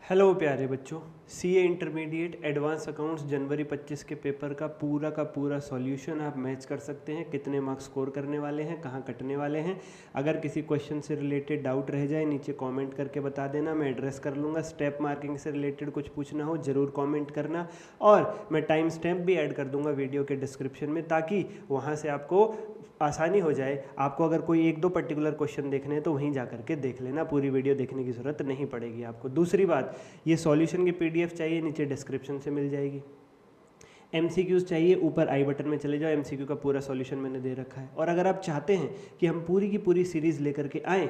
Hello प्यारे बच्चों, CA intermediate advance accounts जनवरी 25 के पेपर का पूरा सॉल्यूशन आप मैच कर सकते हैं। कितने मार्क्स स्कोर करने वाले हैं, कहाँ कटने वाले हैं। अगर किसी क्वेश्चन से रिलेटेड डाउट रह जाए नीचे कमेंट करके बता देना, मैं एड्रेस कर लूँगा। स्टेप मार्किंग से रिलेटेड कुछ पूछना हो ज़रूर कमेंट करना, और मैं टाइम स्टैम्प भी ऐड कर दूँगा वीडियो के डिस्क्रिप्शन में, ताकि वहाँ से आपको आसानी हो जाए। आपको अगर कोई एक दो पर्टिकुलर क्वेश्चन देखने हैं तो वहीं जा करके देख लेना, पूरी वीडियो देखने की ज़रूरत नहीं पड़ेगी आपको। दूसरी बात, ये सॉल्यूशन की पीडीएफ चाहिए, नीचे डिस्क्रिप्शन से मिल जाएगी। एमसीक्यूज़ चाहिए, ऊपर आई बटन में चले जाओ, एमसीक्यू का पूरा सॉल्यूशन मैंने दे रखा है। और अगर आप चाहते हैं कि हम पूरी की पूरी सीरीज़ लेकर के आएँ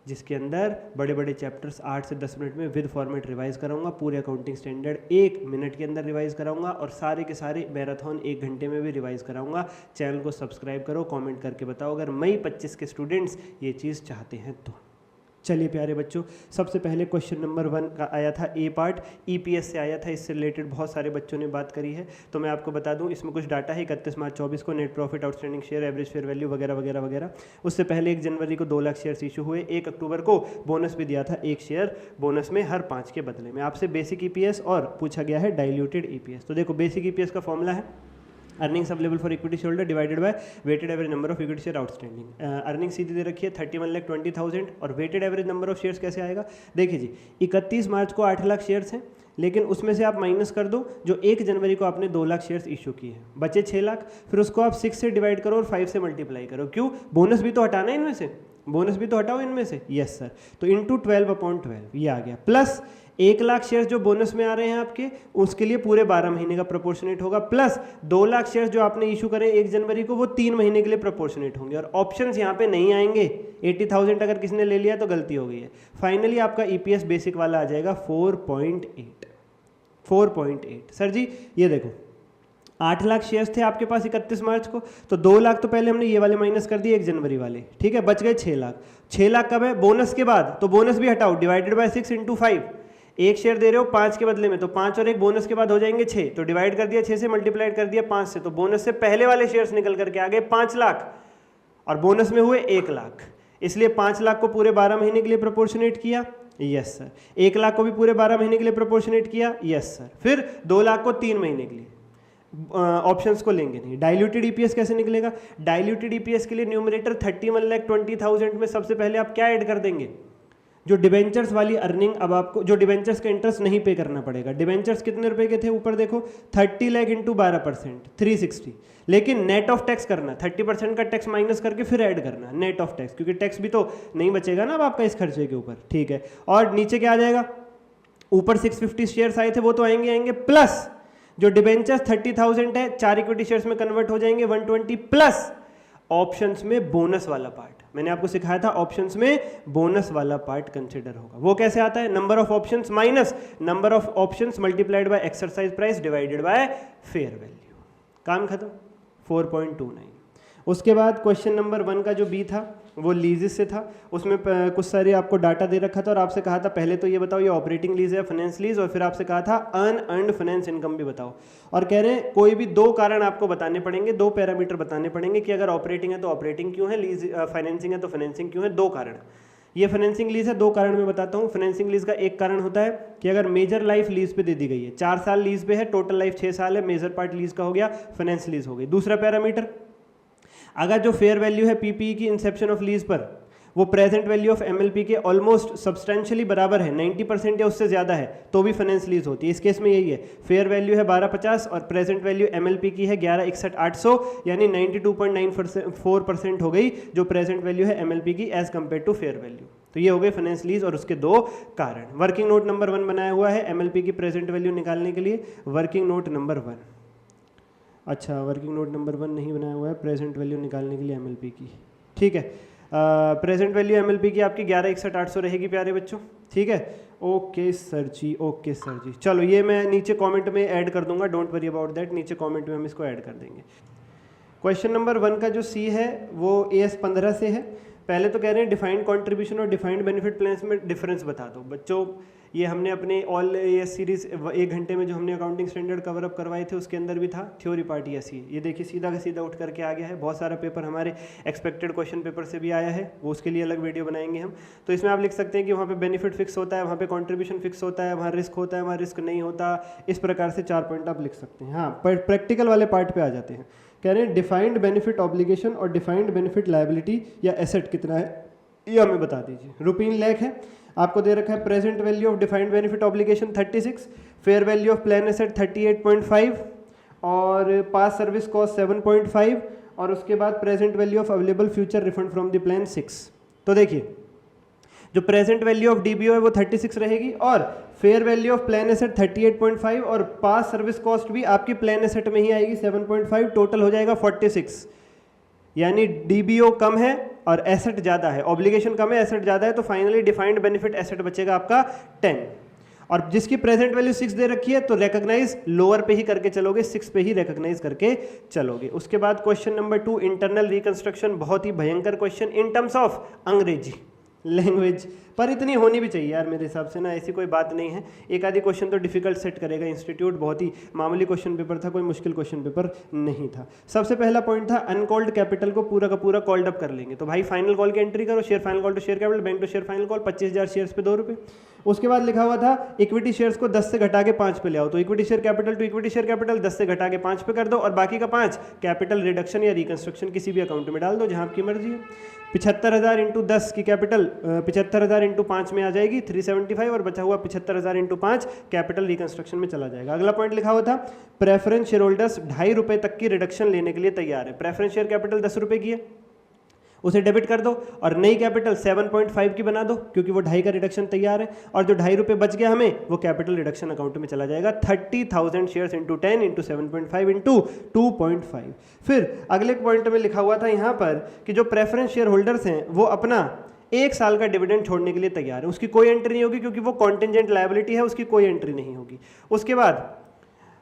जिसके अंदर बड़े बड़े चैप्टर्स 8 से 10 मिनट में विद फॉर्मेट रिवाइज कराऊंगा, पूरे अकाउंटिंग स्टैंडर्ड 1 मिनट के अंदर रिवाइज कराऊंगा, और सारे के सारे मैराथन 1 घंटे में भी रिवाइज कराऊंगा। चैनल को सब्सक्राइब करो, कमेंट करके बताओ अगर मई 25 के स्टूडेंट्स ये चीज़ चाहते हैं तो। चलिए प्यारे बच्चों, सबसे पहले क्वेश्चन नंबर 1 का आया था ए पार्ट, ईपीएस से आया था। इससे रिलेटेड बहुत सारे बच्चों ने बात करी है, तो मैं आपको बता दूं इसमें कुछ डाटा है 31 मार्च 24 को, net profit, outstanding share, average fair value वगैरह वगैरह वगैरह। उससे पहले 1 जनवरी को 2 लाख शेयर्स इशू हुए, 1 अक्टूबर को बोनस भी दिया था, 1 शेयर बोनस में हर 5 के बदले में। आपसे बेसिक ईपीएस और पूछा गया है डाइल्यूटेड ईपीएस। तो देखो बेसिक ईपीएस का फॉर्मूला है earnings available for equity shareholder divided by weighted average number of equity share outstanding. Earning सीधी दे रखी है 31,20,000, और weighted average number of shares कैसे आएगा। देखिए जी, 31 मार्च को 8 लाख शेयर्स हैं, लेकिन उसमें से आप माइनस कर दो जो 1 जनवरी को आपने 2 लाख शेयर्स इशू किए हैं, बचे 6 लाख। फिर उसको आप 6 से डिवाइड करो और 5 से मल्टीप्लाई करो। क्यों? बोनस भी तो हटाना है इनमें से, बोनस भी तो हटाओ इनमें से। यस सर, तो इंटू 12/12 ये आ गया, प्लस 1 लाख शेयर्स जो बोनस में आ रहे हैं आपके, उसके लिए पूरे 12 महीने का प्रोपोर्शनेट होगा, प्लस 2 लाख शेयर्स जो आपने इशू करें 1 जनवरी को, वो 3 महीने के लिए प्रोपोर्शनेट होंगे। और ऑप्शंस यहाँ पे नहीं आएंगे। 80,000 अगर किसी ने ले लिया तो गलती हो गई है। फाइनली आपका ईपीएस बेसिक वाला आ जाएगा 4.8। 4.8 सर जी, ये देखो 8 लाख शेयर्स थे आपके पास 31 मार्च को, तो 2 लाख तो पहले हमने ये वाले माइनस कर दिए 1 जनवरी वाले, ठीक है, बच गए 6 लाख। 6 लाख कब है? बोनस के बाद, तो बोनस भी हटाओ, डिवाइडेड बाय 6 इंटू 5। 1 शेयर दे रहे हो 5 के बदले में, तो 5 और 1 बोनस के बाद हो जाएंगे 6, तो डिवाइड कर दिया 6 से, मल्टीप्लाइड कर दिया 5 से, तो बोनस से पहले वाले शेयर्स निकल करके आ गए 5 लाख, और बोनस में हुए 1 लाख। इसलिए 5 लाख को पूरे 12 महीने के लिए प्रोपोर्शनेट किया, यस सर। 1 लाख को भी पूरे 12 महीने के लिए प्रोपोर्शनेट किया, यस सर। फिर 2 लाख को 3 महीने के लिए। ऑप्शंस को लेंगे नहीं। डाइल्यूटेड ईपीएस कैसे निकलेगा? डाइल्यूटेड ईपीएस के लिए न्यूमरेटर 31,20,000 में सबसे पहले आप क्या ऐड कर देंगे? जो डिबेंचर्स वाली अर्निंग, अब आपको जो डिबेंचर्स का इंटरेस्ट नहीं पे करना पड़ेगा। डिबेंचर्स कितने रुपए के थे? ऊपर देखो 30 लाख इंटू 12%, 360। लेकिन नेट ऑफ टैक्स करना, 30% का टैक्स माइनस करके फिर ऐड करना नेट ऑफ टैक्स, क्योंकि टैक्स भी तो नहीं बचेगा ना अब आपका इस खर्चे के ऊपर, ठीक है। और नीचे क्या आ जाएगा? ऊपर 650 शेयर्स आए थे वो तो आएंगे, प्लस जो डिबेंचर्स 30,000 है 4 इक्विटी शेयर्स में कन्वर्ट हो जाएंगे 120, प्लस ऑप्शंस में बोनस वाला पार्ट। मैंने आपको सिखाया था ऑप्शंस में बोनस वाला पार्ट कंसिडर होगा। वो कैसे आता है? Number of options minus number of options multiplied by exercise price divided by fair value. काम खत्म। 4.29। उसके बाद क्वेश्चन नंबर 1 का जो बी था वो लीजेस से था। उसमें कुछ सारे आपको डाटा दे रखा था, और आपसे कहा था पहले तो ये बताओ ये ऑपरेटिंग लीज है फाइनेंस लीज, और फिर आपसे कहा था अनअर्न्ड फाइनेंस इनकम भी बताओ। और कह रहे हैं कोई भी 2 कारण आपको बताने पड़ेंगे, 2 पैरामीटर बताने पड़ेंगे कि अगर ऑपरेटिंग है तो ऑपरेटिंग क्यों है, लीज फाइनेंसिंग है तो फाइनेंसिंग क्यों है। 2 कारण। ये फाइनेंसिंग लीज है, 2 कारण मैं बताता हूँ। फाइनेंसिंग लीज का एक कारण होता है कि अगर मेजर लाइफ लीज पे दे दी गई है, 4 साल लीज पे है, टोटल लाइफ 6 साल है, मेजर पार्ट लीज का हो गया, फाइनेंस लीज हो गई। दूसरा पैरामीटर, अगर जो फेयर वैल्यू है पीपीई की इंसेप्शन ऑफ लीज पर, वो प्रेजेंट वैल्यू ऑफ एमएलपी के ऑलमोस्ट सब्सटेंशियली बराबर है, 90% या उससे ज्यादा है, तो भी फाइनेंस लीज होती है। इस केस में यही है, फेयर वैल्यू है 1250 और प्रेजेंट वैल्यू एमएलपी की है 1161,800, यानी 92.94% हो गई जो प्रेजेंट वैल्यू है एमएलपी की as compare to fair value. तो ये हो गए फाइनेंस लीज और उसके 2 कारण। वर्किंग नोट नंबर 1 बनाया हुआ है एमएलपी की प्रेजेंट वैल्यू निकालने के लिए। वर्किंग नोट नंबर 1, अच्छा वर्किंग नोट नंबर 1 नहीं बनाया हुआ है प्रेजेंट वैल्यू निकालने के लिए एमएलपी की, ठीक है। प्रेजेंट वैल्यू एमएलपी की आपकी 1161,800 रहेगी प्यारे बच्चों, ठीक है। ओके सर जी, ओके सर जी। चलो ये मैं नीचे कमेंट में ऐड कर दूंगा, डोंट वरी अबाउट दैट, नीचे कमेंट में हम इसको ऐड कर देंगे। क्वेश्चन नंबर 1 का जो सी है वो AS 15 से है। पहले तो कह रहे हैं डिफाइंड कंट्रीब्यूशन और डिफाइंड बेनिफिट प्लान्स में डिफरेंस बता दो। बच्चों ये हमने अपने ऑल एएस सीरीज 1 घंटे में जो हमने अकाउंटिंग स्टैंडर्ड कवर अप करवाए थे उसके अंदर भी था, थ्योरी पार्ट ये देखिए सीधा का सीधा उठ करके आ गया है। बहुत सारा पेपर हमारे एक्सपेक्टेड क्वेश्चन पेपर से भी आया है, वो उसके लिए अलग वीडियो बनाएंगे हम। तो इसमें आप लिख सकते हैं कि वहाँ पे बेनिफिट फिक्स होता है, वहाँ पे कॉन्ट्रीब्यूशन फिक्स होता है, वहाँ रिस्क होता है, वहाँ रिस्क नहीं होता। इस प्रकार से 4 पॉइंट आप लिख सकते हैं। हाँ, पर प्रैक्टिकल वाले पार्ट पे आ जाते हैं। कह रहे हैं डिफाइंड बेनिफिट ऑब्लिगेशन और डिफाइंड बेनिफिट लायबिलिटी या एसेट कितना है ये हमें बता दीजिए। रुपीन लाख है, आपको दे रखा है present value of defined benefit obligation 36, fair value of plan asset 38.5 और पास सर्विस कॉस्ट 7.5 और उसके बाद present value of available future refund from the plan 6। तो देखिए जो प्रेजेंट वैल्यू ऑफ डीबीओ है वो 36 रहेगी और fair value of plan asset 38.5 और पास सर्विस कॉस्ट भी आपकी प्लान एसेट में ही आएगी 7.5, टोटल हो जाएगा 46। यानी डीबीओ कम है और एसेट ज़्यादा है, ऑब्लिगेशन कम है एसेट ज़्यादा है, तो फाइनली डिफाइंड बेनिफिट एसेट बचेगा आपका 10। और जिसकी प्रेजेंट वैल्यू 6 दे रखी है तो रिकॉग्नाइज लोअर पे ही करके चलोगे, 6 पे ही रिकॉग्नाइज करके चलोगे। उसके बाद क्वेश्चन नंबर 2 इंटरनल रिकंस्ट्रक्शन, बहुत ही भयंकर क्वेश्चन इन टर्म्स ऑफ अंग्रेजी लैंग्वेज, पर इतनी होनी भी चाहिए यार मेरे हिसाब से ना, ऐसी कोई बात नहीं है। एक आधी क्वेश्चन तो डिफिकल्ट सेट करेगा इंस्टीट्यूट, बहुत ही मामूली क्वेश्चन पेपर था, कोई मुश्किल क्वेश्चन पेपर नहीं था। सबसे पहला पॉइंट था अनकॉल्ड कैपिटल को पूरा का पूरा कॉल्ड अप कर लेंगे। तो भाई फाइनल कॉल की एंट्री करो, share final call to share capital, bank to share final call 25,000 shares पे 2 रुपये। उसके बाद लिखा हुआ था इक्विटी शेयर्स को 10 से घटा के 5 पे ले आओ, तो equity share capital to equity share capital 10 से घटा के 5 पे कर दो और बाकी का 5 कैपिटल रिडक्शन या रिकंस्ट्रक्शन किसी भी अकाउंट में डाल दो जहां आपकी मर्जी है। 75,000 इंटू 10 की कैपिटल 75,000 इंटू 5 में आ जाएगी 375 और बचा हुआ 75,000 इंटू 5 कैपिटल रिकंस्ट्रक्शन में चला जाएगा। अगला पॉइंट लिखा हुआ था प्रेफरेंस शेयर होल्डर्स 2.5 रुपये तक की रिडक्शन लेने के लिए तैयार है। प्रेफरेंस शेयर कैपिटल 10 रुपये की है, उसे डेबिट कर दो और नई कैपिटल 7.5 की बना दो क्योंकि वो 2.5 का रिडक्शन तैयार है और जो 2.5 रुपये बच गया हमें वो कैपिटल रिडक्शन अकाउंट में चला जाएगा। 30,000 शेयर्स इंटू 10 इंटू 7.5 इंटू 2.5। फिर अगले पॉइंट में लिखा हुआ था यहाँ पर कि जो प्रेफरेंस शेयर होल्डर्स हैं वो अपना 1 साल का डिविडेंड छोड़ने के लिए तैयार है, उसकी कोई एंट्री नहीं होगी क्योंकि वो कॉन्टिजेंट लायबिलिटी है, उसकी कोई एंट्री नहीं होगी। उसके बाद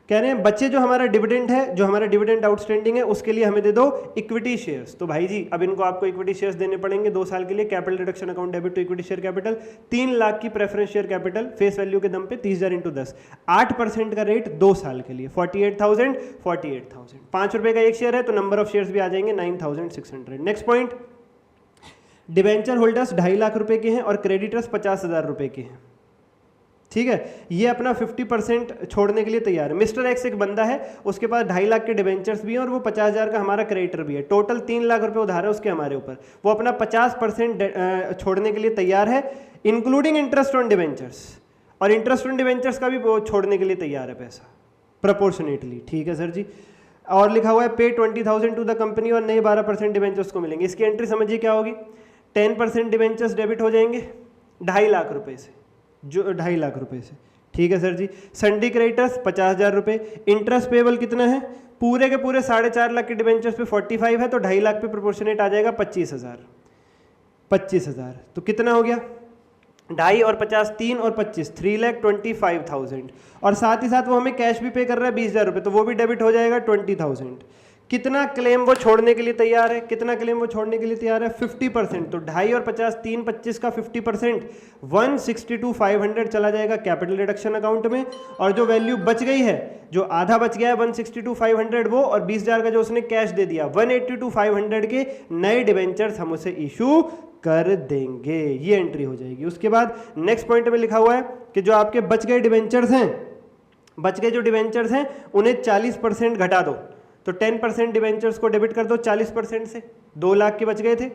कह रहे हैं बच्चे जो हमारा डिविडेंड है, जो हमारा डिविडेंड आउटस्टैंडिंग है उसके लिए हमें दे दो इक्विटी शेयर्स। तो भाई जी अब इनको आपको इक्विटी शेयर्स देने पड़ेंगे 2 साल के लिए। Capital reduction account debit to equity share capital 3 lakh की preference share capital face value के दम पे 30,000 इंटू 10, 8% का रेट 2 साल के लिए 48,000 5 रुपए का एक शेयर है तो नंबर ऑफ शेयर्स भी आ जाएंगे 9,600। Next point debenture holders 2.5 lakh रुपए के हैं और क्रेडिटर्स 50,000 रुपए के हैं। ठीक है, ये अपना 50% छोड़ने के लिए तैयार है। मिस्टर एक्स एक बंदा है, उसके पास 2.5 लाख के डिवेंचर्स भी हैं और वो 50,000 का हमारा क्रेडिटर भी है, टोटल 3 लाख रुपए उधार है उसके हमारे ऊपर। वो अपना 50% छोड़ने के लिए तैयार है इंक्लूडिंग इंटरेस्ट ऑन डिवेंचर्स, और इंटरेस्ट ऑन डिवेंचर्स का भी वो छोड़ने के लिए तैयार है पैसा प्रोपोर्शनेटली। ठीक है सर जी। और लिखा हुआ है पे 20,000 टू द कंपनी और नए 12% डिवेंचर्स को मिलेंगे। इसकी एंट्री समझिए क्या होगी, 10% डिवेंचर्स डेबिट हो जाएंगे 2.5 लाख रुपए से, जो 2.5 लाख रुपए से। ठीक है सर जी। संडी क्रेडिटर्स 50,000 रुपए। इंटरेस्ट पेबल कितना है, पूरे के पूरे 4.5 लाख के डिवेंचर्स पे 45 है तो 2.5 लाख पे प्रोपोर्शनेट आ जाएगा 25,000। तो कितना हो गया 2.5 और 50 3 और 25 3,25,000 और साथ ही साथ वो हमें कैश भी पे कर रहा है 20,000 रुपये तो वो भी डेबिट हो जाएगा 20,000। कितना क्लेम वो छोड़ने के लिए तैयार है, कितना क्लेम वो छोड़ने के लिए तैयार है 50%। तो 2.5 और 50 3 25 का 50% 162,500 चला जाएगा कैपिटल रिडक्शन अकाउंट में। और जो वैल्यू बच गई है, जो आधा बच गया है 162,500 वो, और 20,000 का जो उसने कैश दे दिया 182,500 के नए डिवेंचर्स हम उसे इशू कर देंगे। ये एंट्री हो जाएगी। उसके बाद नेक्स्ट पॉइंट में लिखा हुआ है कि जो आपके बच गए डिवेंचर्स हैं, बच गए जो डिवेंचर्स हैं उन्हें 40% घटा दो। तो 10% डिवेंचर्स को डेबिट कर दो 40% से। 2 लाख के बच गए थे,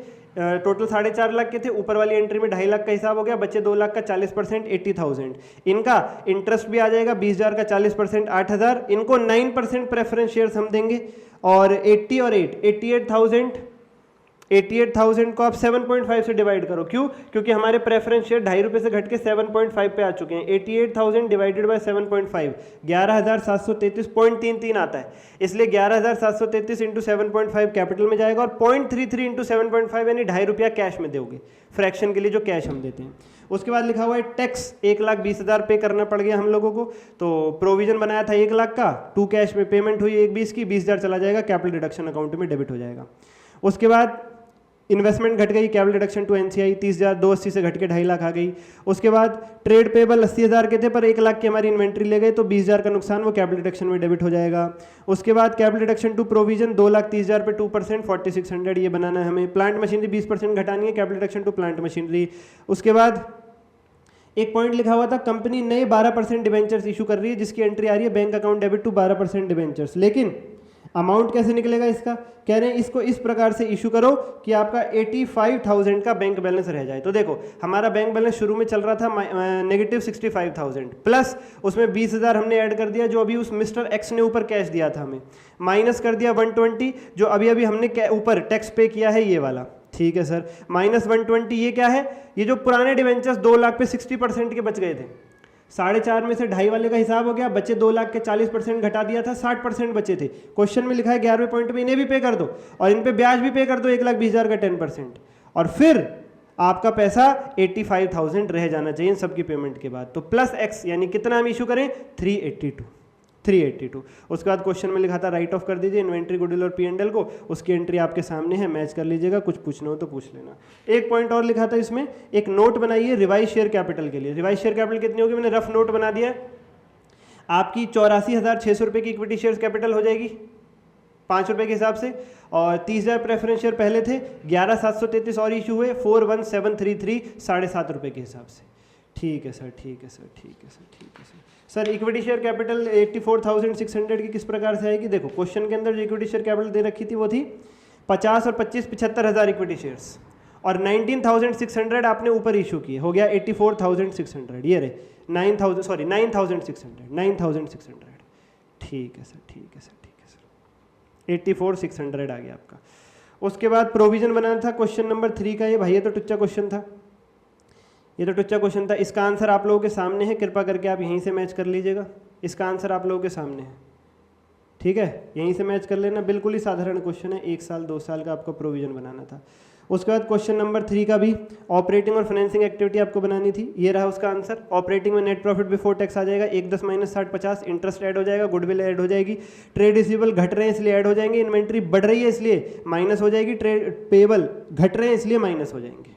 टोटल 4.5 लाख के थे, ऊपर वाली एंट्री में 2.5 लाख का हिसाब हो गया, बच्चे 2 लाख का 40% 80,000। इनका इंटरेस्ट भी आ जाएगा 20,000 का 40% 8,000। इनको 9% प्रेफरेंस शेयर्स हम देंगे और 80 और 8 88,000 को आप 7.5 से डिवाइड करो। क्यों? क्योंकि हमारे प्रेफरेंस शेयर 2.5 रुपये से घट के 7.5 पे आ चुके हैं। 88,000 डिवाइडेड बाय 7.5 11,733.33 आता है, इसलिए 11,733 इंटू 7.5 कैपिटल में जाएगा और 0.33 इंटू 7.5 यानी 2.5 रुपया कैश में दोगे, फ्रैक्शन के लिए जो कैश हम देते हैं। उसके बाद लिखा हुआ है टैक्स 1,20,000 पे करना पड़ गया हम लोगों को, तो प्रोविजन बनाया था 1 लाख का, 2 कैश में पेमेंट हुई 1,20 की, 20,000 चला जाएगा कैपिटल रिडक्शन अकाउंट में डेबिट हो जाएगा। उसके बाद इन्वेस्टमेंट घट गई, कैपिटल रिडक्शन टू एनसीआई 30,000, 280 से घट के 2.5 लाख आ गई। उसके बाद ट्रेड पेबल 80,000 के थे पर 1 लाख की हमारी इन्वेंट्री ले गए तो 20,000 का नुकसान वो कैपिटल रिडक्शन में डेबिट हो जाएगा। उसके बाद कैपिटल रिडक्शन टू प्रोविजन 2,30,000 पे 2% 4600 ये बनाना है हमें। प्लांट मशीनरी 20% घटानी है, capital reduction to plant machinery. उसके बाद एक पॉइंट लिखा हुआ था कंपनी नए 12% डिवेंचर्स इशू कर रही है जिसकी एंट्री आ रही है bank account debit to 12% debentures, लेकिन अमाउंट कैसे निकलेगा इसका, कह रहे हैं इसको इस प्रकार से इशू करो कि आपका 85,000 का बैंक बैलेंस रह जाए। तो देखो हमारा बैंक बैलेंस शुरू में चल रहा था नेगेटिव 65,000 प्लस उसमें 20,000 हमने ऐड कर दिया जो अभी उस मिस्टर एक्स ने ऊपर कैश दिया था हमें, माइनस कर दिया 120 जो अभी अभी हमने ऊपर टैक्स पे किया है ये वाला, ठीक है सर, माइनस 120 ये क्या है, ये जो पुराने डिवेंचर्स 2 लाख पे 60% के बच गए थे, 4.5 में से 2.5 वाले का हिसाब हो गया, बचे 2 लाख के 40% घटा दिया था, 60% बचे थे। क्वेश्चन में लिखा है 11वें पॉइंट में इन्हें भी पे कर दो और इन पे ब्याज भी पे कर दो 1,20,000 का 10%, और फिर आपका पैसा 85,000 रह जाना चाहिए इन सबकी पेमेंट के बाद। तो प्लस एक्स यानी कितना हम इशू करें 382। उसके बाद क्वेश्चन में लिखा था राइट ऑफ कर दीजिए इन्वेंट्री गुडविल और P&L को, उसकी एंट्री आपके सामने है, मैच कर लीजिएगा, कुछ पूछना हो तो पूछ लेना। एक पॉइंट और लिखा था इसमें, एक नोट बनाइए रिवाइज शेयर कैपिटल के लिए। रिवाइज शेयर कैपिटल कितनी होगी, मैंने रफ नोट बना दिया है, आपकी 84,600 रुपये की इक्विटी शेयर कैपिटल हो जाएगी 5 रुपये के हिसाब से, और 30,000 प्रेफरेंस शेयर पहले थे, 11,733 और इशू हुए 41,733 7.5 रुपये के हिसाब से। ठीक है सर, ठीक है सर, ठीक है सर, ठीक है sir. Sir equity share capital 84,600 की किस प्रकार से आएगी, देखो क्वेश्चन के अंदर जो इक्विटी शेयर कैपिटल दे रखी थी वो थी 50 और 25 75,000 इक्विटी शेयर्स, और 19,600 आपने ऊपर इशू किए, हो गया 84,600, ये रहे 9,600। ठीक है सर, ठीक है सर, ठीक है सर, 84,600 आ गया आपका। उसके बाद प्रोविजन बनाना था क्वेश्चन नंबर 3 का, ये भाई ये तो टुच्चा क्वेश्चन था, ये तो टुच्चा क्वेश्चन था। इसका आंसर आप लोगों के सामने है, कृपा करके आप यहीं से मैच कर लीजिएगा, इसका आंसर आप लोगों के सामने है, ठीक है, यहीं से मैच कर लेना, बिल्कुल ही साधारण क्वेश्चन है, 1 साल 2 साल का आपको प्रोविजन बनाना था। उसके बाद क्वेश्चन नंबर 3 का भी ऑपरेटिंग और फाइनेंसिंग एक्टिविटी आपको बनानी थी, ये रहा उसका आंसर। ऑपरेटिंग में नेट प्रॉफिट बिफोर टैक्स आ जाएगा 110 माइनस 60 50, इंटरेस्ट ऐड हो जाएगा, गुडविल ऐड हो जाएगी, ट्रेड रिसीवेबल घट रहे हैं इसलिए ऐड हो जाएंगे, इन्वेंट्री बढ़ रही है इसलिए माइनस हो जाएगी, ट्रेड पेबल घट रहे हैं इसलिए माइनस हो जाएंगे,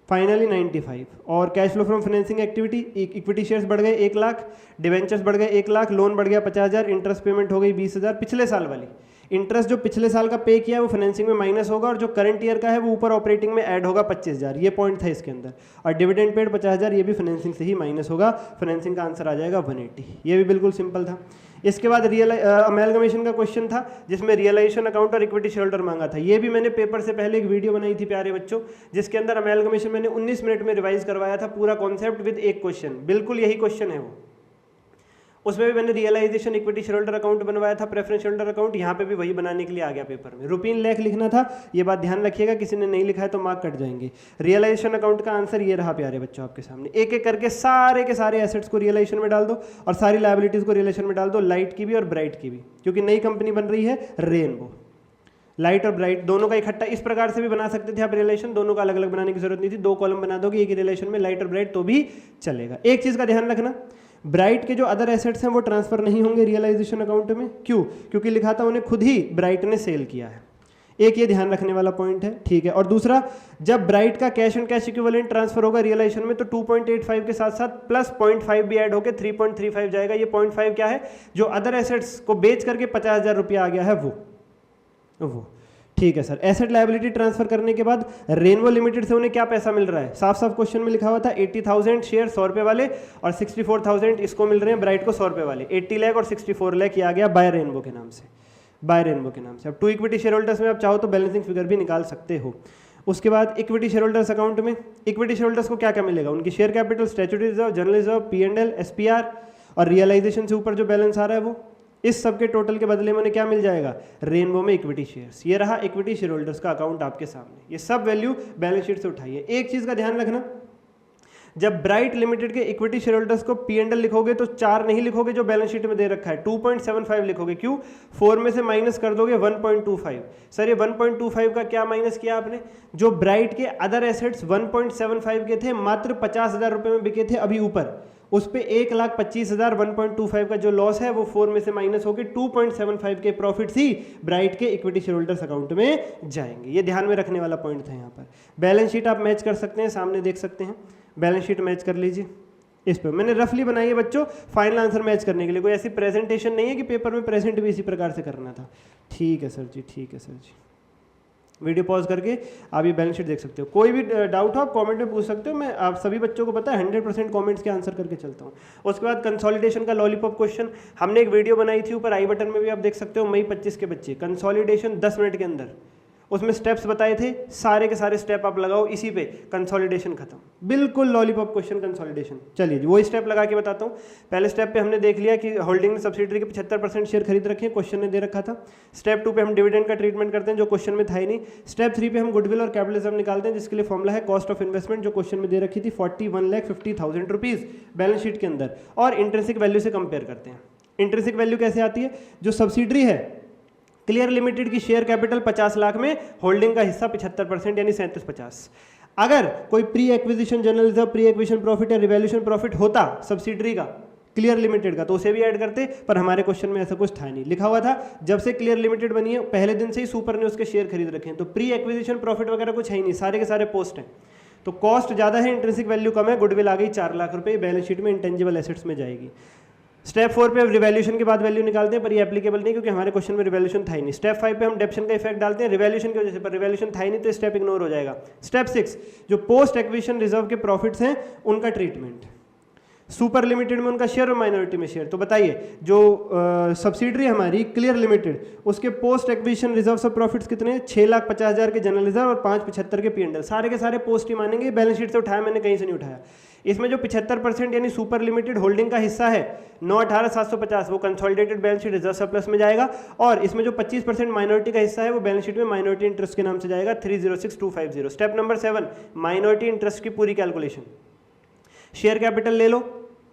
फाइनली 95। और cash flow from financing activity, equity shares बढ़ गए 1 लाख, डिवेंचर्स बढ़ गए 1 लाख, लोन बढ़ गया 50,000, इंटरेस्ट पेमेंट हो गई 20,000, पिछले साल वाली इंटरेस्ट जो पिछले साल का पे किया है वो फाइनेंसिंग में माइनस होगा, और जो करंट ईयर का है वो ऊपर ऑपरेटिंग में ऐड होगा 25,000, ये पॉइंट था इसके अंदर, और डिविडेंड पेड 50,000 ये भी फाइनेंसिंग से ही माइनस होगा, फाइनेंसिंग का आंसर आ जाएगा 180, ये भी बिल्कुल सिंपल था। इसके बाद अमेलगमेशन का क्वेश्चन था जिसमें रियलाइजेशन अकाउंट और इक्विटी शेयर होल्डर मांगा था, ये भी मैंने पेपर से पहले एक वीडियो बनाई थी प्यारे बच्चों, जिसके अंदर अमेलगमेशन मैंने 19 मिनट में रिवाइज करवाया था पूरा कॉन्सेप्ट विद एक क्वेश्चन, बिल्कुल यही क्वेश्चन है वो। उसमें भी मैंने realization equity share holder account बनवाया था, प्रेफरेंस शेयर होल्डर अकाउंट यहाँ पे भी वही बनाने के लिए आ गया पेपर में। रूटीन लेख लिखना था, ये बात ध्यान रखिएगा, किसी ने नहीं लिखा है तो मार्क कट जाएंगे। रियलाइजेशन अकाउंट का आंसर ये रहा प्यारे बच्चों आपके सामने, एक एक करके सारे के सारे एसेट्स को रियलाइजेशन में डाल दो और सारी लायबिलिटीज को रियलाइजेशन में डाल दो, लाइट की भी और ब्राइट की भी, क्योंकि नई कंपनी बन रही है रेनबो। लाइट और ब्राइट दोनों का इकट्ठा इस प्रकार से भी बना सकते थे आप रिलेशन, दोनों का अलग अलग बनाने की जरूरत नहीं थी, 2 कॉलम बना दोगे एक ही रिलेशन में लाइट और ब्राइट तो भी चलेगा। एक चीज का ध्यान रखना, ब्राइट के जो अदर एसेट्स हैं वो ट्रांसफर नहीं होंगे रियलाइजेशन अकाउंट में, क्यों, क्योंकि लिखा था उन्हें खुद ही ब्राइट ने सेल किया है, एक ये ध्यान रखने वाला पॉइंट है, ठीक है। और दूसरा, जब ब्राइट का cash and cash equivalent transfer होगा रियलाइजेशन में तो 2.85 के साथ साथ प्लस 0.5 भी ऐड होकर 3.35 जाएगा। ये 0.5 क्या है, जो अदर एसेट्स को बेच करके 50,000 रुपया आ गया है वो ठीक है सर। एसेट लायबिलिटी ट्रांसफर करने के बाद रेनबो लिमिटेड से उन्हें क्या पैसा मिल रहा है, साफ साफ क्वेश्चन में लिखा हुआ था 80,000 शेयर 100 रुपये वाले और 64,000 इसको मिल रहे हैं ब्राइट को 100 रुपये वाले, 80 लाख और 64 लाख ये आ गया बाय रेनबो के नाम से, बाय रेनबो के नाम से। अब 2 इक्विटी शेयर होल्डर्स में आप चाहो तो बैलेंसिंग फिगर भी निकाल सकते हो। उसके बाद इक्विटी शेयर होल्डर्स अकाउंट में इक्विटी शेयर होल्डर्स को क्या क्या मिलेगा, उनकी share capital, statutory reserve, general reserve, P&L, SPR और रियलाइजेशन से ऊपर जो बैलेंस आ रहा है वो, इस सब के टोटल के बदले में उन्हें क्या मिल जाएगा, रेनबो में इक्विटी शेयर्स। ये रहा इक्विटी शेयर होल्डर्स का अकाउंट आपके सामने, ये सब वैल्यू बैलेंस शीट से उठाइए। एक चीज का ध्यान रखना, जब ब्राइट लिमिटेड के इक्विटी शेयर होल्डर्स को P&L लिखोगे तो 4 नहीं लिखोगे जो बैलेंस शीट में दे रखा है, 2.75 लिखोगे। क्यों, 4 में से माइनस कर दोगे 1.25। सर ये 1.25 का क्या माइनस किया आपने, जो ब्राइट के अदर एसेट्स 1.75 के थे, मात्र 50,000 रुपए में बिके थे अभी ऊपर, उस पे 1,25,000 1.25 का जो लॉस है वो 4 में से माइनस होकर 2.75 के प्रॉफिट्स ही ब्राइट के इक्विटी शेयर होल्डर्स अकाउंट में जाएंगे। ये ध्यान में रखने वाला पॉइंट था यहाँ पर। बैलेंस शीट आप मैच कर सकते हैं, सामने देख सकते हैं, बैलेंस शीट मैच कर लीजिए। इस पर मैंने रफली बनाई है बच्चों फाइनल आंसर मैच करने के लिए, कोई ऐसी प्रेजेंटेशन नहीं है कि पेपर में प्रेजेंट भी इसी प्रकार से करना था। ठीक है सर जी, ठीक है सर जी। वीडियो पॉज करके आप ये बैलेंस शीट देख सकते हो। कोई भी डाउट हो आप कमेंट में पूछ सकते हो, मैं आप सभी बच्चों को पता है 100% कमेंट्स के आंसर करके चलता हूँ। उसके बाद कंसोलिडेशन का लॉलीपॉप क्वेश्चन हमने एक वीडियो बनाई थी, ऊपर आई बटन में भी आप देख सकते हो, मई 25 के बच्चे कंसोलिडेशन 10 मिनट के अंदर, उसमें स्टेप्स बताए थे, सारे के सारे स्टेप आप लगाओ इसी पे, कंसोलिडेशन खत्म, बिल्कुल लॉलीपॉप क्वेश्चन कंसोलिडेशन। चलिए जी वही स्टेप लगा के बताता हूँ। पहले स्टेप पे हमने देख लिया कि होल्डिंग ने सब्सिडरी के 75% शेयर खरीद रखे हैं, क्वेश्चन ने दे रखा था। स्टेप 2 पे हम डिविडेंड का ट्रीटमेंट करते हैं जो क्वेश्चन में था ही नहीं। स्टेप 3 पे हम गुडविल और कैपिटलिज्म निकालते हैं जिसके लिए फॉर्मुला है कॉस्ट ऑफ इन्वेस्टमेंट जो क्वेश्चन में दे रखी थी 41,50,000 रुपीज़ बैलेंस शीट के अंदर, और इंट्रिंसिक वैल्यू से कंपेयर करते हैं। इंट्रिंसिक वैल्यू कैसे आती है, जो सब्सिडरी है क्लियर लिमिटेड की शेयर कैपिटल 50 लाख में, होल्डिंग का हिस्सा 75% यानी 3750। अगर कोई pre acquisition general reserve, pre acquisition profit या रिवैल्यूएशन प्रॉफिट होता सब्सिडरी का क्लियर लिमिटेड का तो उसे भी ऐड करते, पर हमारे क्वेश्चन में ऐसा कुछ था नहीं। लिखा हुआ था जब से क्लियर लिमिटेड बनी है पहले दिन से ही सुपर ने उसके शेयर खरीद रखे हैं, तो प्री एक्विजिशन प्रॉफिट वगैरह कुछ है ही नहीं, सारे के सारे पोस्ट हैं। तो कॉस्ट ज़्यादा है, इंट्रिंसिक वैल्यू कम है, गुडविल आ गई 4 लाख रुपये, बैलेंस शीट में इंटेंजिबल एसेट्स में जाएगी। स्टेप 4 पे रिवैल्यूएशन के बाद वैल्यू निकालते हैं, पर ये एप्लीकेबल नहीं क्योंकि हमारे क्वेश्चन में रिवैल्यूएशन था ही नहीं। स्टेप 5 पे हम डेप्शन का इफेक्ट डालते हैं रिवैल्यूएशन की वजह से, पर रिवैल्यूएशन था ही नहीं तो स्टेप इग्नोर हो जाएगा। स्टेप 6 जो पोस्ट एक्विजिशन रिजर्व के प्रॉफिट्स हैं उनका ट्रीटमेंट, सुपर लिमिटेड में उनका शेयर और माइनॉरिटी में शेयर। तो बताइए जो सब्सिडरी हमारी क्लियर लिमिटेड उसके पोस्ट एक्विजिशन रिजर्व सब प्रॉफिट्स कितने, 6,50,000 के जनरल रिजर्व और 575 के पीएनएल, सारे के सारे पोस्ट ही मानेंगे। बैलेंस शीट से उठाया मैंने, कहीं से नहीं उठाया। इसमें जो 75% यानी सुपर लिमिटेड होल्डिंग का हिस्सा है 9,18,750 वो consolidated balance sheet reserve surplus में जाएगा, और इसमें जो 25% माइनॉरिटी का हिस्सा है वो बैलेंस शीट में माइनॉरिटी इंटरेस्ट के नाम से जाएगा 306,250। स्टेप नंबर 7 माइनॉरिटी इंटरेस्ट की पूरी कैलकुलेशन। शेयर कैपिटल ले लो,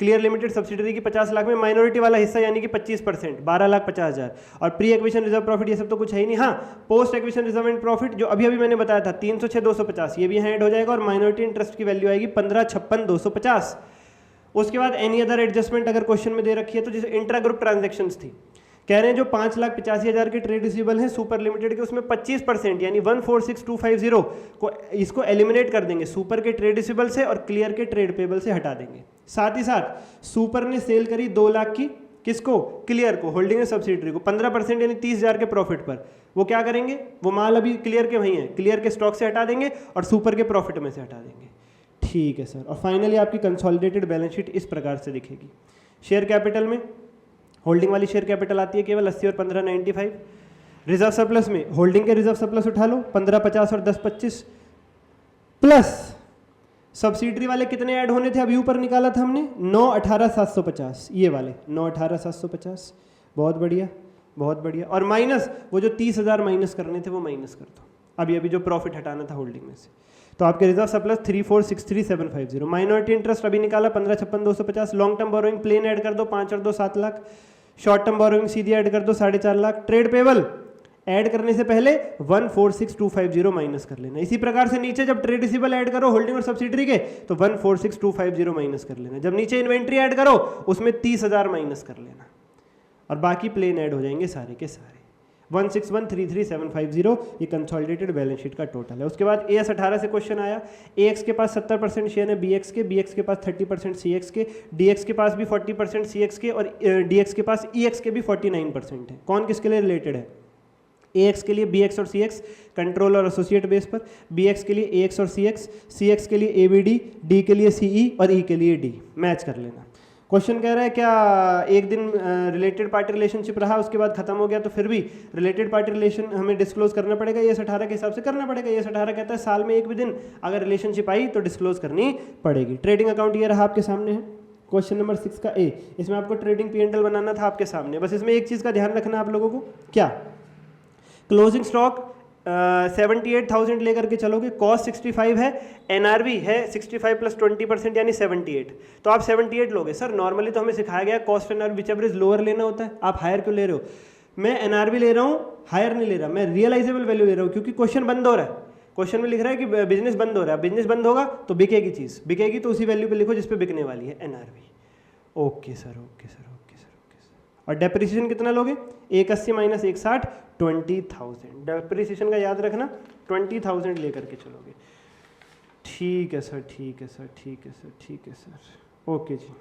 क्लियर लिमिटेड सब्सिडरी की 50 लाख में माइनॉरिटी वाला हिस्सा यानी कि 25% 12,50,000, और प्री एक्विजिशन रिजर्व प्रॉफिट ये सब तो कुछ है ही नहीं। हाँ post acquisition reserve and profit जो अभी मैंने बताया था 306,250 ये भी यहाँ ऐड हो जाएगा, और माइनॉरिटी इंटरेस्ट की वैल्यू आएगी 15,56,250। उसके बाद एनी अदर एडजस्टमेंट अगर क्वेश्चन में दे रखी है तो जैसे इंट्रा ग्रुप ट्रांजेक्शन्स थी, कह रहे हैं जो 5,85,000 के ट्रेड रिसीवेबल हैं सुपर लिमिटेड के उसमें 25% यानी 146,250 को इसको एलिमिनेट कर देंगे, सुपर के ट्रेड रिसीवेबल से और क्लियर के ट्रेड पेबल से हटा देंगे। साथ ही साथ सुपर ने सेल करी 2 लाख की, किसको, क्लियर को, होल्डिंग सब्सिडरी को 15% यानी 30,000 के प्रॉफिट पर, वो क्या करेंगे, वो माल अभी क्लियर के वहीं है, क्लियर के स्टॉक से हटा देंगे और सुपर के प्रॉफिट में से हटा देंगे। ठीक है सर। और फाइनली आपकी कंसोलिडेटेड बैलेंस शीट इस प्रकार से दिखेगी। शेयर कैपिटल में होल्डिंग वाली शेयर कैपिटल आती है केवल 80 और 15,95। रिजर्व सरप्लस में होल्डिंग के रिजर्व सरप्लस उठा लो 15,50 और 10,25, प्लस सब्सिडरी वाले कितने ऐड होने थे, अभी ऊपर निकाला था हमने 9,18,750, ये वाले 9,18,750, बहुत बढ़िया बहुत बढ़िया, और माइनस वो जो 30,000 माइनस करने थे वो माइनस कर दो, अभी जो प्रॉफिट हटाना था होल्डिंग में से। तो आपके रिजर्व सरप्लस 34,63,750। माइनॉरिटी इंटरेस्ट अभी निकाला 15,56,250। Long term borrowing plain add कर दो 5 और 2 7 लाख। शॉर्ट टर्म बोरोइंग सीधी ऐड कर दो 4.5 लाख। ट्रेड पेबल ऐड करने से पहले 146,250 माइनस कर लेना। इसी प्रकार से नीचे जब ट्रेड रिसीवेबल ऐड करो होल्डिंग और सब्सिडरी के तो 146,250 माइनस कर लेना। जब नीचे इन्वेंट्री ऐड करो उसमें 30,000 माइनस कर लेना, और बाकी प्लेन ऐड हो जाएंगे सारे के सारे। 161,33,750 ये कंसोलिडेटेड बैलेंस शीट का टोटल है। उसके बाद AS 18 से क्वेश्चन आया। AX के पास 70% शेयर है BX के पास 30% CX के, DX के पास भी 40% CX के, और DX के पास EX के भी 49% है। कौन किसके लिए रिलेटेड है, AX के लिए BX और CX कंट्रोल और एसोसिएट बेस पर, BX के लिए AX और CX के लिए ABD, D के लिए CE और E के लिए D। मैच कर लेना। क्वेश्चन कह रहा है क्या एक दिन रिलेटेड पार्टी रिलेशनशिप रहा उसके बाद खत्म हो गया तो फिर भी रिलेटेड पार्टी रिलेशन हमें डिस्क्लोज करना पड़ेगा, AS 18 के हिसाब से करना पड़ेगा। AS 18 कहता है साल में एक भी दिन अगर रिलेशनशिप आई तो डिस्क्लोज करनी पड़ेगी। ट्रेडिंग अकाउंट ये रहा आपके सामने है, क्वेश्चन नंबर 6 का A। इसमें आपको ट्रेडिंग P&L बनाना था आपके सामने। बस इसमें एक चीज़ का ध्यान रखना आप लोगों को, क्या क्लोजिंग स्टॉक 78,000 लेकर के चलोगे, कॉस्ट 65 है, NRV है 65 प्लस 20% यानी 78, तो आप 78 लोगे। सर नॉर्मली तो हमें सिखाया गया cost NRV which ever is lower लेना होता है, आप हायर क्यों ले रहे हो? मैं NRV ले रहा हूँ, हायर नहीं ले रहा, मैं रियलाइजेबल वैल्यू ले रहा हूँ, क्योंकि क्वेश्चन बंद हो रहा है। क्वेश्चन में लिख रहा है कि बिजनेस बंद हो रहा है, बिजनेस बंद होगा तो बिकेगी चीज़, बिकेगी तो उसी वैल्यू पे लिखो जिस पे बिकने वाली है NRV। Okay sir, okay sir, okay sir, okay sir. और डेप्रिसिएशन कितना लोगे? 180 माइनस 160, 20,000। डेप्रिसिएशन का याद रखना 20,000 लेकर के चलोगे। ठीक है सर, ठीक है सर, ठीक है सर, ठीक है सर, ओके जी।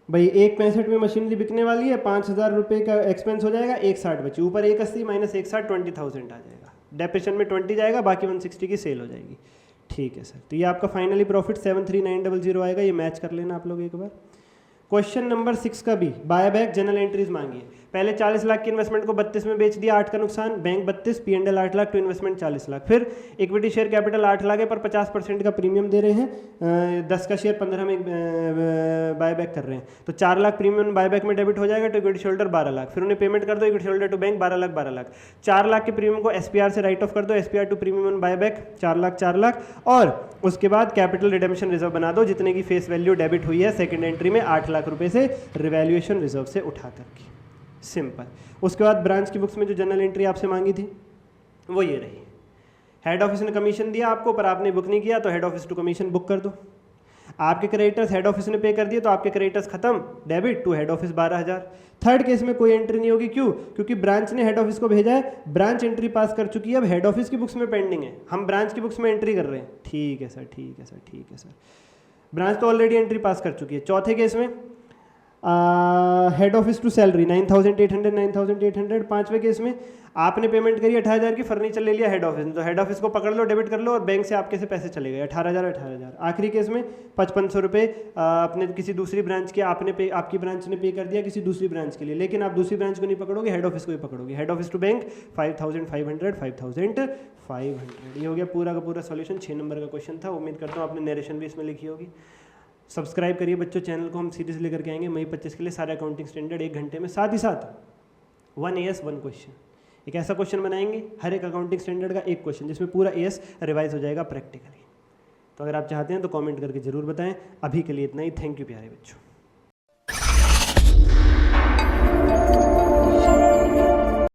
भाई 1.65 में मशीनरी बिकने वाली है, 5,000 रुपये का एक्सपेंस हो जाएगा, 160 बची, ऊपर 180 माइनस 160, 20,000 आ जाएगा। डेप्रिसिएशन में 20 जाएगा, बाकी 160 की सेल हो जाएगी। ठीक है सर, तो ये आपका फाइनली प्रॉफिट 73900 आएगा। ये मैच कर लेना आप लोग एक बार। क्वेश्चन नंबर 6 का भी बायबैक जनरल एंट्रीज मांगी है। पहले 40 लाख की इन्वेस्टमेंट को 32 में बेच दिया, 8 का नुकसान, bank 32, P&L 8 lakh, to investment 40 lakh. फिर इक्विटी शेयर कैपिटल 8 लाख है, पर 50% का प्रीमियम दे रहे हैं, 10 का शेयर 15 में बायबैक कर रहे हैं, तो 4 लाख प्रीमियम बायबैक में डेबिट हो जाएगा, तो इक्विटी शेयर 12 लाख। फिर उन्हें पेमेंट कर दो, equity share to bank 12 lakh 12 lakh. 4 lakh के प्रीमियम को SPR से राइट ऑफ कर दो, SPR to premium buyback 4 lakh 4 lakh, और उसके बाद कैपिटल रिडेम्पशन रिजर्व बना दो, जितने की फेस वैल्यू डेबिट हुई है सेकंड एंट्री में 8 लाख रुपए से रिवैल्यूएशन रिजर्व से उठा करके। सिंपल। उसके बाद ब्रांच की बुक्स में जो जनरल एंट्री आपसे मांगी थी वो ये रही। हेड ऑफिस ने कमीशन दिया आपको, पर आपने बुक नहीं किया, तो head office to commission book कर दो। आपके क्रेडिटर्स हेड ऑफिस ने पे कर दिए, तो आपके क्रेडिटर्स खत्म, debit to head office 12,000। Third case में कोई एंट्री नहीं होगी, क्यों? क्योंकि ब्रांच ने हेड ऑफिस को भेजा है, ब्रांच एंट्री पास कर चुकी है, अब हेड ऑफिस की बुक्स में पेंडिंग है, हम ब्रांच की बुक्स में एंट्री कर रहे हैं। ठीक है सर, ठीक है सर, ठीक है सर। ब्रांच तो ऑलरेडी एंट्री पास कर चुकी है। चौथे केस में हेड ऑफिस टू सैलरी 9,800 9,800। पांचवें केस में आपने पेमेंट करी 18,000 की, फर्नीचर ले लिया हेड ऑफिस ने, तो हेड ऑफिस को पकड़ लो, डेबिट कर लो, और बैंक से आपके से पैसे चले गए 18,000 18,000। आखिरी केस में 5,500 रुपये अपने किसी दूसरी ब्रांच के आपने पे, आपकी ब्रांच ने पे कर दिया किसी दूसरी ब्रांच के लिए, लेकिन आप दूसरी ब्रांच को नहीं पकड़ोगे, हेड ऑफिस को ही पकड़ोगे। Head office to bank 5,500 5,500। ये हो गया पूरा का पूरा सॉल्यूशन। 6 नंबर का क्वेश्चन था। उम्मीद करता हूँ आपने नरेशन भी इसमें लिखी होगी। सब्सक्राइब करिए बच्चों चैनल को, हम सीरीज लेकर के आएंगे मई 25 के लिए सारे अकाउंटिंग स्टैंडर्ड 1 घंटे में। साथ ही साथ 1 AS 1 क्वेश्चन, एक ऐसा क्वेश्चन बनाएंगे हर एक अकाउंटिंग स्टैंडर्ड का एक क्वेश्चन, जिसमें पूरा AS रिवाइज हो जाएगा प्रैक्टिकली। तो अगर आप चाहते हैं तो कमेंट करके जरूर बताएं। अभी के लिए इतना ही। थैंक यू प्यारे बच्चों।